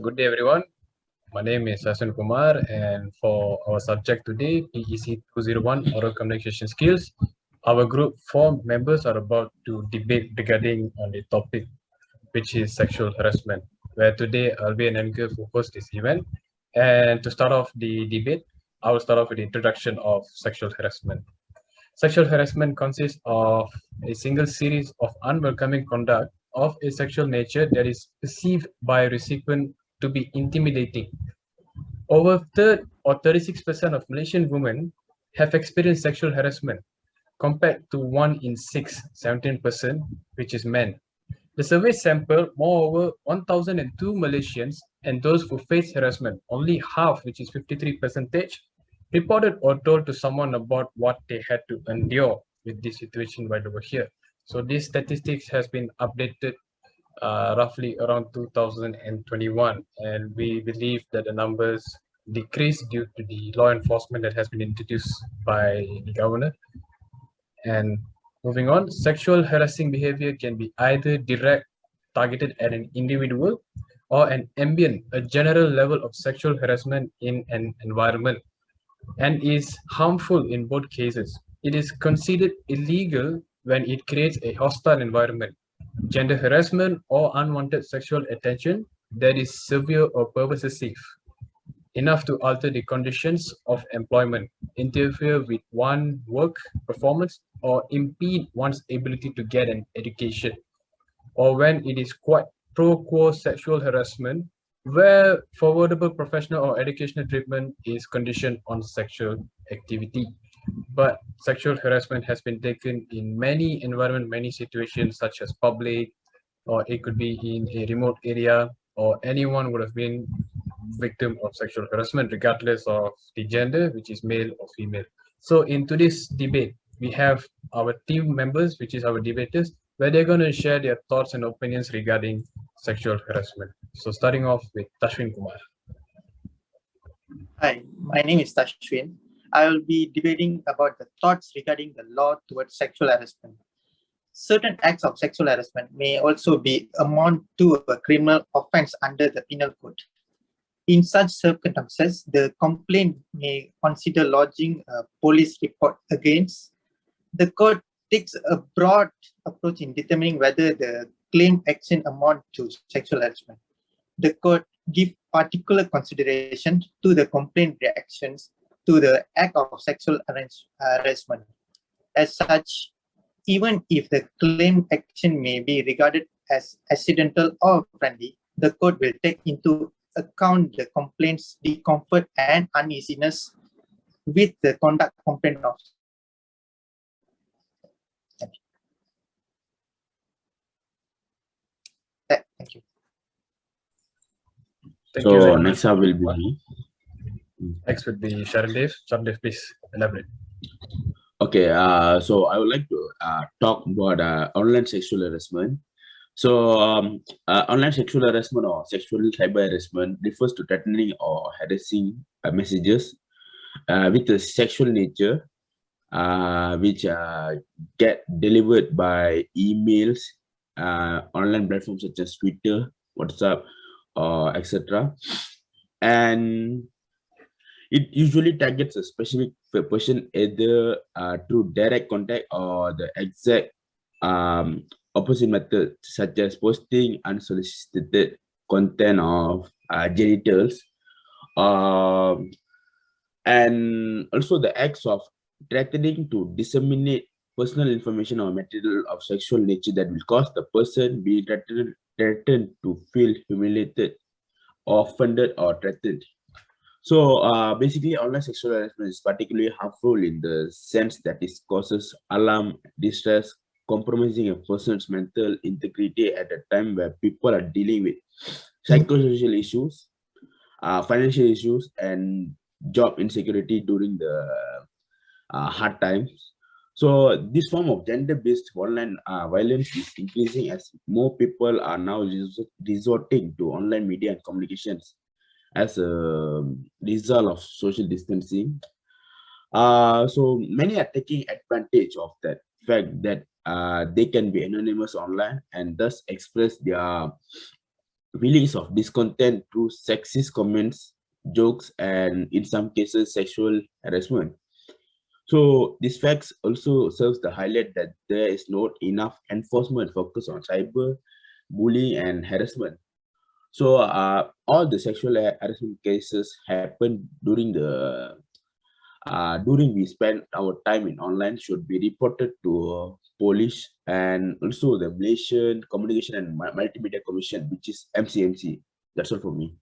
Good day, everyone. My name is Sasan Kumar, and for our subject today, PEC201 Oral Communication Skills, our group 4 members are about to debate regarding on the topic, which is sexual harassment, where today I'll be an anchor who host this event. And to start off the debate, I will start off with the introduction of sexual harassment. Sexual harassment consists of a single series of unwelcoming conduct of a sexual nature that is perceived by a recipient to be intimidating. Over third or 36% of Malaysian women have experienced sexual harassment, compared to 1 in 6, 17%, which is men. The survey sampled moreover 1,002 Malaysians, and those who faced harassment, only half, which is 53%, reported or told to someone about what they had to endure with this situation while they were here. So these statistics has been updated roughly around 2021, and we believe that the numbers decreased due to the law enforcement that has been introduced by the governor. And moving on, sexual harassing behavior can be either direct, targeted at an individual, or an ambient, a general level of sexual harassment in an environment, and is harmful in both cases. It is considered illegal when it creates a hostile environment. Gender harassment or unwanted sexual attention that is severe or pervasive enough to alter the conditions of employment, interfere with one's work performance, or impede one's ability to get an education, or when it is quite pro quo sexual harassment, where forwardable professional or educational treatment is conditioned on sexual activity. But sexual harassment has been taken in many environments, many situations, such as public, or it could be in a remote area, or anyone would have been victim of sexual harassment, regardless of the gender, which is male or female. So in today's debate, we have our team members, which is our debaters, where they're going to share their thoughts and opinions regarding sexual harassment. So starting off with Tashwin Kumar. Hi, my name is Tashwin. I will be debating about the thoughts regarding the law towards sexual harassment. Certain acts of sexual harassment may also be amount to a criminal offense under the penal code. In such circumstances, the complaint may consider lodging a police report against. The court takes a broad approach in determining whether the claimed action amount to sexual harassment. The court gives particular consideration to the complaint reactions to the act of sexual harassment. As such, even if the claimed action may be regarded as accidental or friendly, the court will take into account the complaint's discomfort and uneasiness with the conduct complaint of. Thank you. Thank you. Next up will be me. Next would be Sharandev. Sharandev, please elaborate. Okay, so I would like to talk about online sexual harassment. So, online sexual harassment or sexual cyber harassment refers to threatening or harassing messages with a sexual nature, which get delivered by emails, online platforms such as Twitter, WhatsApp, etc. And it usually targets a specific person either through direct contact or the exact opposite method, such as posting unsolicited content of genitals, and also the acts of threatening to disseminate personal information or material of sexual nature that will cause the person being threatened to feel humiliated, offended, or threatened. So basically, online sexual harassment is particularly harmful in the sense that it causes alarm, distress, compromising a person's mental integrity at a time where people are dealing with psychosocial issues, financial issues, and job insecurity during the hard times. So this form of gender-based online violence is increasing as more people are now resorting to online media and communications as a result of social distancing. So many are taking advantage of that fact that they can be anonymous online and thus express their feelings of discontent through sexist comments, jokes, and in some cases, sexual harassment. So these facts also serves to highlight that there is not enough enforcement focus on cyber bullying and harassment. So all the sexual harassment cases happen during we spend our time in online should be reported to police and also the Malaysian Communication and Multimedia Commission, which is MCMC. That's all for me.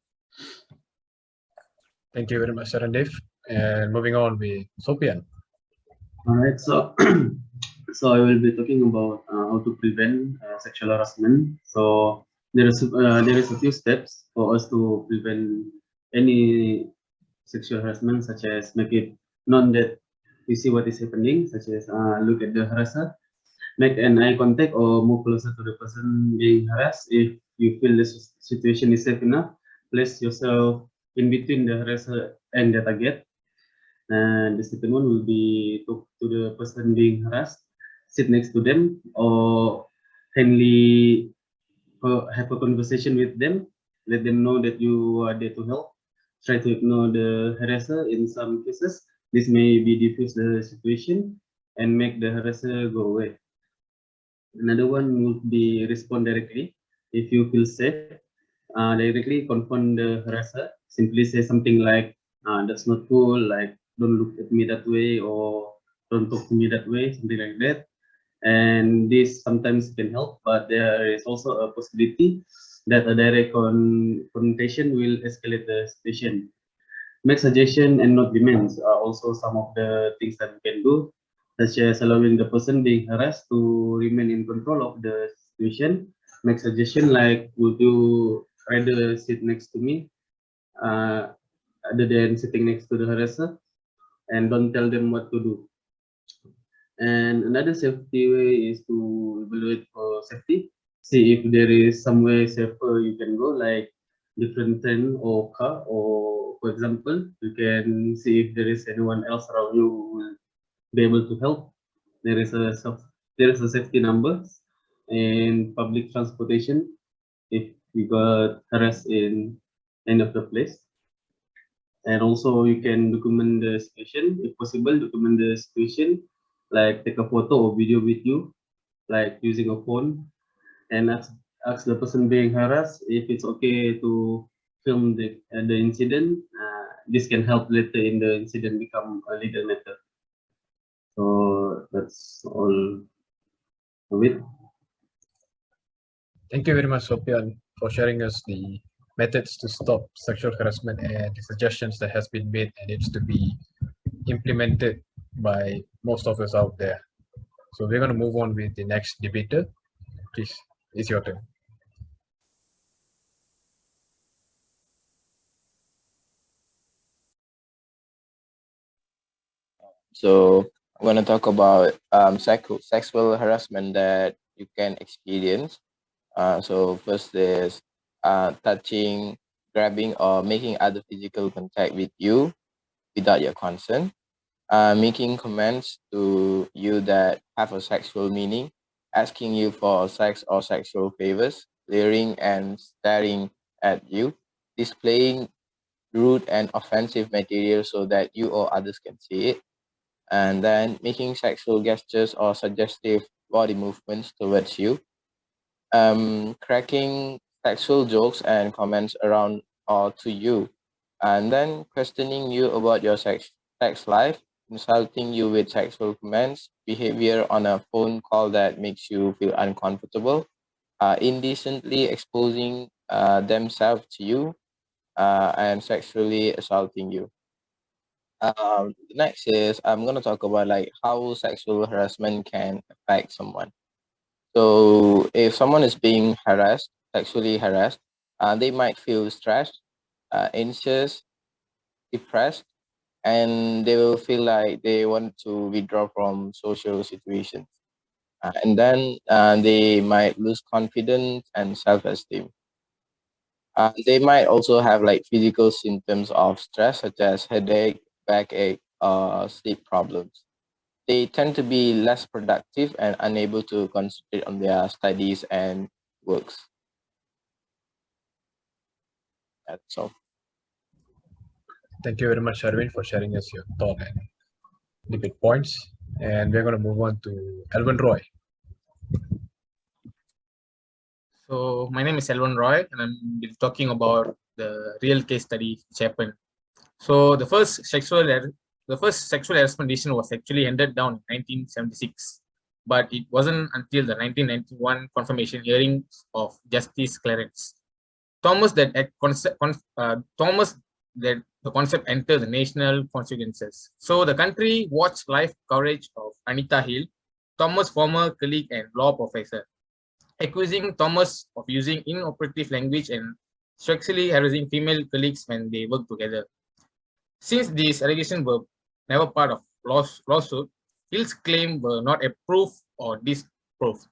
Thank you very much, Sarandev. And moving on with Sopian. All right, so so I will be talking about how to prevent sexual harassment. So there is a few steps for us to prevent any sexual harassment, such as make it known that we see what is happening, such as look at the harasser, make an eye contact or move closer to the person being harassed. If you feel the situation is safe enough, place yourself in between the harasser and the target. And the second one will be talk to the person being harassed, sit next to them, or kindly have a conversation with them, let them know that you are there to help. Try to ignore the harasser in some cases. This may be diffuse the situation and make the harasser go away. Another one would be respond directly. If you feel safe, directly confront the harasser. Simply say something like, that's not cool, like, don't look at me that way, or don't talk to me that way, something like that. And this sometimes can help, but there is also a possibility that a direct confrontation will escalate the situation. Make suggestion and not demands are also some of the things that we can do, such as allowing the person being harassed to remain in control of the situation. Make suggestion like, would you rather sit next to me uh, other than sitting next to the harasser, and don't tell them what to do. And another safety way is to evaluate for safety. See if there is somewhere safer you can go, like different train or car, or for example, you can see if there is anyone else around you who will be able to help. There is a safety number in public transportation if you got harassed in any of the place. And also you can document the situation, if possible, document the situation, like take a photo or video with you, like using a phone, and ask the person being harassed if it's okay to film the incident. This can help later in the incident become a legal matter. So that's all of it. Thank you very much, Sopian, for sharing us the methods to stop sexual harassment and the suggestions that has been made and needs to be implemented by most of us out there. So we're going to move on with the next debater. Please, it's your turn. So I'm going to talk about sexual harassment that you can experience. So first is touching, grabbing, or making other physical contact with you without your consent. Making comments to you that have a sexual meaning, asking you for sex or sexual favors, leering and staring at you, displaying rude and offensive material so that you or others can see it, and then making sexual gestures or suggestive body movements towards you, cracking sexual jokes and comments around or to you, and then questioning you about your sex life, insulting you with sexual comments, behavior on a phone call that makes you feel uncomfortable, indecently exposing themselves to you, and sexually assaulting you. Next is I'm gonna talk about like how sexual harassment can affect someone. So if someone is being harassed, sexually harassed, they might feel stressed, anxious, depressed, and they will feel like they want to withdraw from social situations. And then they might lose confidence and self-esteem. They might also have like physical symptoms of stress, such as headache, backache, sleep problems. They tend to be less productive and unable to concentrate on their studies and works. That's all. Thank you very much, Arvind, for sharing us your thought and debate points. And we're going to move on to Elvin Roy. So my name is Elvin Roy, and I'm talking about the real case study which happened. So the first sexual harassment decision was actually handed down in 1976, but it wasn't until the 1991 confirmation hearing of Justice Clarence Thomas that the concept entered the national consequences. So the country watched live coverage of Anita Hill, Thomas' former colleague and law professor, accusing Thomas of using inoperative language and sexually harassing female colleagues when they worked together. Since these allegations were never part of lawsuit, Hill's claims were not approved or disproved,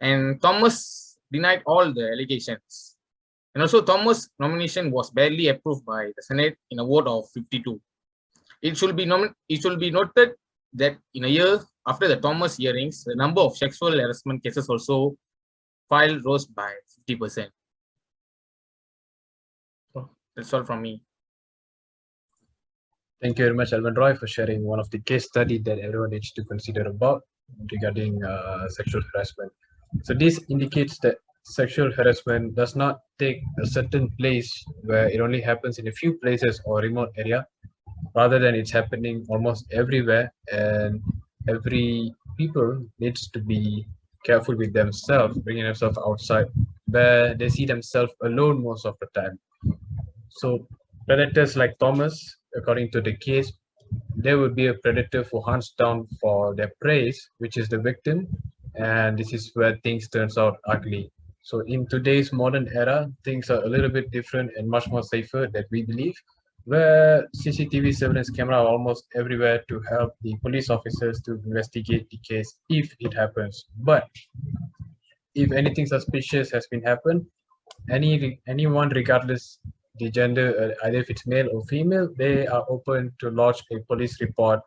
and Thomas denied all the allegations. And also, Thomas' nomination was barely approved by the Senate in a vote of 52. It should be noted that in a year after the Thomas hearings, the number of sexual harassment cases also filed rose by 50%. So that's all from me. Thank you very much, Elvin Roy, for sharing one of the case study that everyone needs to consider about regarding sexual harassment. So this indicates that sexual harassment does not take a certain place where it only happens in a few places or remote area, rather than it's happening almost everywhere, and every people needs to be careful with themselves, bringing themselves outside where they see themselves alone most of the time. So predators like Thomas, according to the case, there will be a predator who hunts down for their prey, which is the victim, and this is where things turns out ugly. So in today's modern era, things are a little bit different and much more safer that we believe, where CCTV surveillance camera are almost everywhere to help the police officers to investigate the case if it happens. But if anything suspicious has been happened, anyone regardless the gender, either if it's male or female, they are open to lodge a police report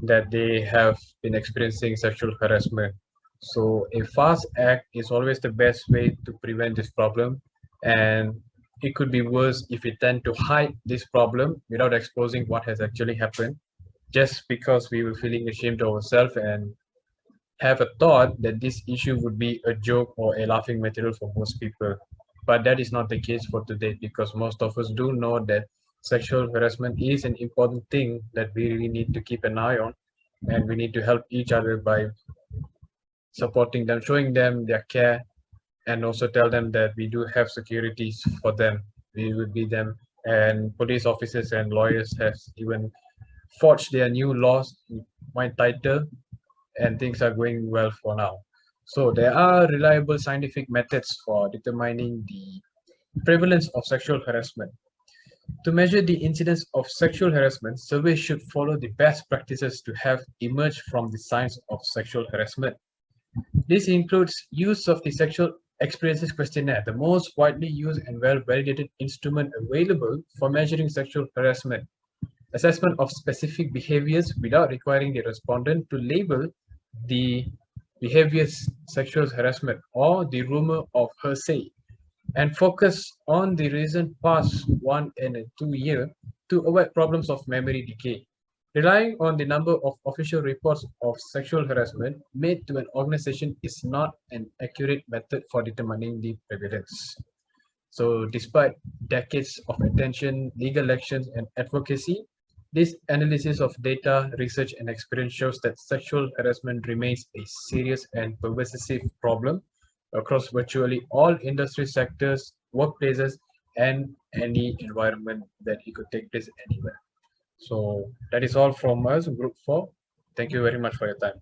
that they have been experiencing sexual harassment. So a fast act is always the best way to prevent this problem, and it could be worse if we tend to hide this problem without exposing what has actually happened, just because we were feeling ashamed of ourselves and have a thought that this issue would be a joke or a laughing material for most people. But that is not the case for today, because most of us do know that sexual harassment is an important thing that we really need to keep an eye on, and we need to help each other by supporting them, showing them their care, and also tell them that we do have securities for them. We will be them, and police officers and lawyers have even forged their new laws quite tighter, and things are going well for now. So there are reliable scientific methods for determining the prevalence of sexual harassment. To measure the incidence of sexual harassment, surveys should follow the best practices to have emerged from the science of sexual harassment. This includes use of the Sexual Experiences Questionnaire, the most widely used and well-validated instrument available for measuring sexual harassment. Assessment of specific behaviors without requiring the respondent to label the behaviors sexual harassment or the rumor of hearsay, and focus on the recent past 1 and 2 years to avoid problems of memory decay. Relying on the number of official reports of sexual harassment made to an organization is not an accurate method for determining the prevalence. So despite decades of attention, legal actions, and advocacy, this analysis of data, research, and experience shows that sexual harassment remains a serious and pervasive problem across virtually all industry sectors, workplaces, and any environment that it could take place anywhere. So that is all from us, Group 4. Thank you very much for your time.